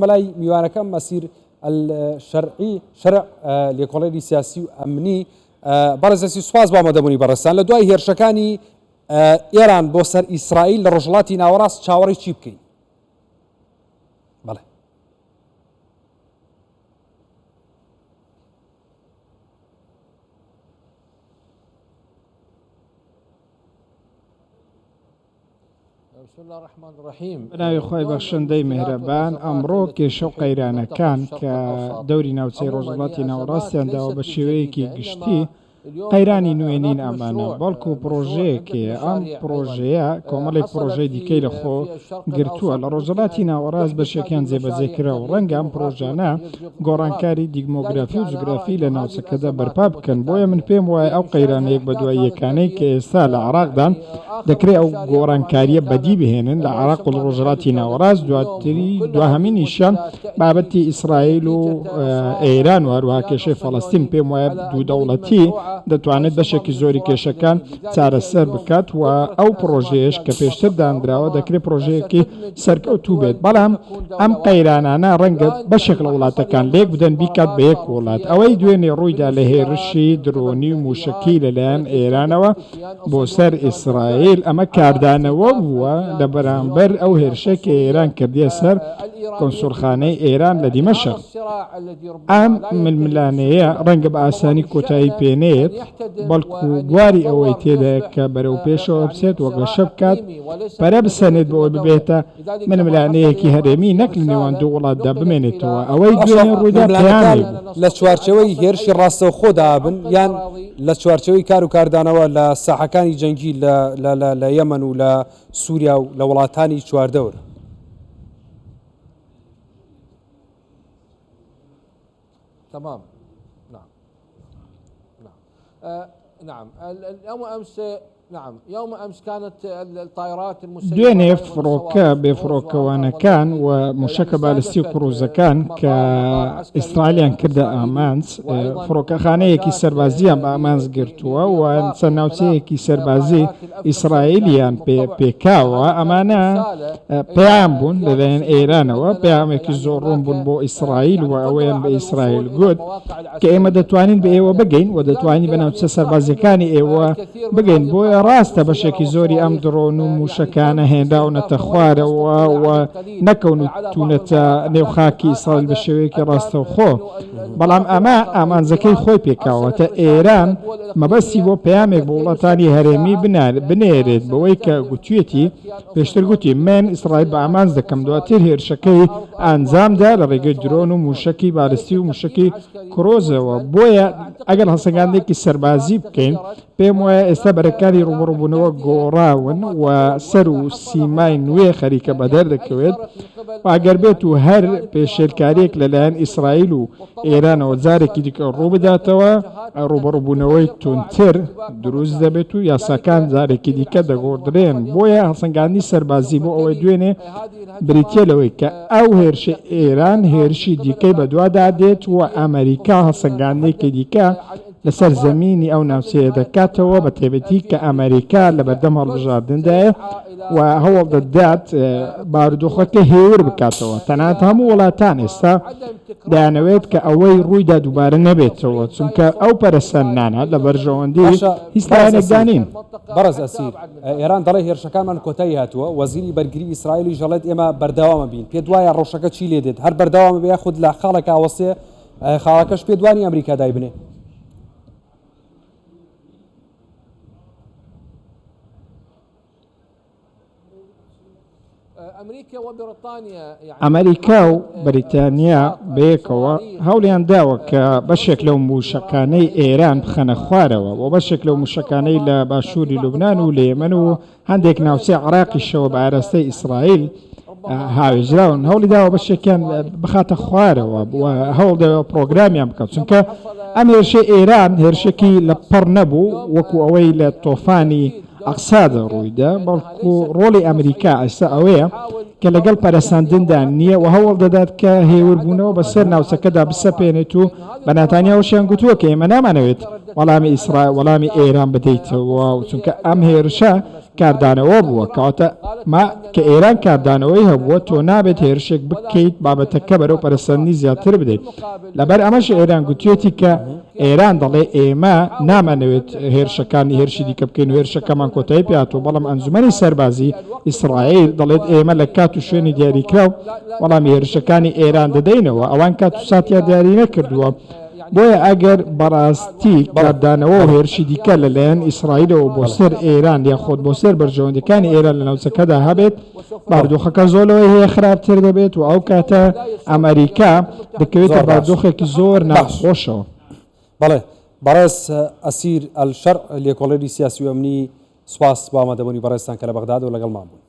ملای میوانەکەم مەسیر الشرعی شرع لێکۆڵێری سیاسی و ئەمنی بەڕێزەسی سوپاس بۆ ئامادەبوونی بەڕێستان لە دوای هێرشەکانی ئێران بۆ سەر ئیسرائیل لە ڕۆژهەڵاتی ناوەڕاست چاوەڕێی چی بکەین؟ بەڵێ بەناوی خۆی بەخشندەی میهرەبان ئەمڕۆ کێشە و قەیرانەکان کە دەوری ناوچەی ڕۆژهەڵاتی ناوەڕاستیان داوە بە شێوەیەکی گشتی قەیرانی نوێنین ئەمانە بەڵکو پرۆژەیەکێ ئەم پرۆژەیە کۆمەڵێک پرۆژەی دیکەی لە خۆ گرتووە لە ڕۆژهەڵاتی ناوەڕاست بەشێکیان جێبەجێکرا و ڕەنگە ئەم پرۆژانە گۆڕانکاری دیمۆگرافی و جوگرافی لە ناوچەکەدا بەرپا بکەن بۆیە من پێم وایە ئەو قەیرانەیەک بە دوای یەکانەی کە ئێستا لە عێراقدان دەکرێت ئەو گۆڕانکاریە بەدی بهێنن لە عێراق و ڕۆژهەڵاتی ناوەڕاست دوهەمینیشان بابەتی ئیسرائیل و ئێران و هەروەها کێشەی فەڵەستین پێم وایە دوو دەوڵەتی دەتوانێت بەشێکی زۆری کێشەکان چارەسەر بکات و ئەو پرۆژەیەش کە پێشتر دانراوە دەکرێت پرۆژەیەکی سەرکەوتوو بێت بەڵام ئەم قەیرانانە ڕەنگە بەشێک لە وڵاتەکان لێک بدەن بیکات بە یەک وڵات ئەوەی دوێنێ ڕوویدا لە هێرشی درۆنی و موشکی لەلایەن ئێرانەوە بۆ سەر ئیسرائیل ئەمە کاردانەوە بووە لە بەرامبەر ئەو هێرشێکی ئێران کردیە سەر کۆنسوڵخانەی ئێران لە دیمەشق ئەم ململانەیە ڕەنگە بە ئاسانی کۆتایی پێنێت بەڵکو بواری ئەوەی تێدا کە بەرەو پێشەوە بچێت وەک لە شەب کات پەرە بسەنێت بەوە ببێتە ململانەیەکی هەرێمی نەک لە نێوان دوو وڵاتدا بمێنێتەوە ئەوەی دوێنێ ڕوویدا پەیامی لە چوارچەوەی هێرشی ڕاستە خۆدا بن یان لە چوارچەوەی کار و کاردانەوە لە ساحەکانی جەنگی لە یەمەن و لە سووریا و لە وڵاتانی چواردەور. تمام. نعم نعم نعم اليوم أمس نعم يوم أمس كانت الطائرات المسيرة دوێنێ فڕۆکە بێفڕۆکەوانەکان و موشەکە بالستی و کڕوزەکان کە ئیسرائیلیان کردە ئامانس فڕۆکەخانەیەکی سەربازیان بە ئامانس گرتووە و چەند ناوچەیەکی سەربازی ئیسرائیلیان پێکاوە ئەمانە پەیام بوون لەلایەن ئێرانەوە پەیامێکی زۆر ڕوون بوون بۆ ئیسرائیل و ئەوەیان بە ئیسرائیل گوت کە ئێمە دەتوانین بە ئێوە بگەین و دەتوانین بە ناوچە سەربازیەکانی ئێوە بگەین بۆ ڕاستە بەشێکی زۆری ئەم درۆن و موشەکانە هێنداونەتە خوارەوە و نەکەون و تونەتە نێوخاکی ئیسرائیل بە شێوەیەکی ڕاستەوخۆ بەڵام ئەمە ئامانجەکەی خۆی پێکاوەتە ئێران مەبەستی بۆ پەیامێک بۆ وڵاتانی هەرێمی بنێرێت بەوەی کە گوتوێتی پێشتر گوتی من ئیسرائیل بە ئامانج دەکەم دواتر هێرشەکەی ئەنجامدا لە ڕێگەی درۆن و موشکی بالستی و موشکی کرۆزەوە بۆیە ئەگەر هەسەنگاندێکی سەربازی بکەین پێم وایە ئێستا بەرەکانی ڕوبڕبوونەوە گۆڕاون و سەر و سیمای نوێ خەریکە بەدەر دەکەوێت ئەگەر بێت و هەر پێشێلکاریەک لەلایەن ئیسرائیل و ئێرانەوە جارێکی دیکە ڕوو بداتەوە ڕوبڕبوونەوەی تونتر دروست دەبێت و یاساکان جارێکی دیکە دەگۆڕدرێن بۆیە هەسەنگاندی سەربازی بۆ ئەوەی دوێنێ بریتە لەوەی کە ئەو هێرشی ئێران هێرشی دیکەی بەدووادا دێت و ئەمریکا هەسەنگاندێکی دیکە لەسەر زەمینی ئەو ناوچەیە دەکاتەوە بە تێبەتی کە ئەمریکا لە بەردەم هەڵبژاردندایە و هەوڵ دەدات بارودۆخەکە هێور بکاتەوە تەنانەت هەموو وڵاتان ئێستا دەیانەوێت کە ئەوەی ڕوویدا دووبارە نەبێتەوە چونکە ئەو پەرەسەندانە لە بەرژەوەندی هیچ بەڕێز ئەسیر ئێران دەڵێ هێرشەکانمان کۆتایی هاتووە وەزیری بەرگری ئیسرائیلی ژەڵێت ئێمە بەردەوامە بین پێ دوایە ڕۆژەکە چی لێ دێت هەر بەردەوامە بێ خود لە خاڵێک ئاوەسێ خاڵەکەش پێ دوانی ئەمریکا دای بنێ ئەمریکا و بەریتانیا بەیەکەوە هەوڵیان داوە کە بەشێک لەو موشەکانەی ئێران بخەنە خوارەوە و بەشێک لەو موشەکانەی لە باشووری لوبنان و لە یەمەن و هەندێک ناوچەی عێراقیشەوە بە ئاراستەی ئیسرائیل هاوێژراون هەوڵی داوە بەشێکیان بخاتە خوارەوە هەوڵ دەوێت پرۆگرامیان بکات چونکە ئەم هێرشەی ئێران هێرشێکی لە پڕ نەبوو وەکو ئەوەی لە تۆفانی ئەقسادا ڕوویدا بەڵکو ڕۆڵی ئەمریکا ئەستا ئەوەیە کە لەگەڵ پەرەساندندا نییە و هەوڵ دەدات کە هێوربوونەوە بەسەر ناوچەکەدا بسەپێنێت و بە ناتانیاوەشیان گوتووە کە ئێمە نامانەوێت وەڵامی ئیسرائیل وەڵامی ئێران بدەیتەوە چونکە ئەم هێرشە کاردانەوە بووە کەواتە ما کە ئێران کاردانەوەی هەبووە تۆ نابێت هێرشێک بکەیت بابەتەکە بەرەو پەرەسەندنی زیاتر بدەیت لەبەر ئەمەش ئێران گوتوێتی کە ئێران دەڵێ ئێمە نامانەوێت هێرشەکانی هێرشی دیکە بکەین و هێرشەکەمان کۆتایی پێهاتوە بەڵام ئەنجومەنی سەربازی ئیسرائیل دەڵێت ئێمە لە کات و شوێنی دیاریکراو وەڵامی هێرشەکانی ئێران دەدەینەوە ئەوان کات و ساتیا دیاری نەکردووە بۆیە ئەگەر بەڕاستی کاردانەوە و هێرشی دیکە لەلایەن ئیسرائیلەوە بۆ سەر ئێران یاخۆت بۆ سەر بەرژەوەندەکانی ئێران لە ناوچەکەدا هەبێت باردۆخەکە زۆرەوەی هەیە خراپتر دەبێت و ئەو کاتە ئەمریکا دەکەوێتە باردۆخێکی زۆر ناخۆشەوە. بەڵێ بەڕێز ئەسیر ئەلشەرع لێکۆڵێری سیاسی و ئەمنی سوپاس بۆ ئامادەبوونی بەڕێزتان کە لە بەغداد و لەگەڵمان بوون.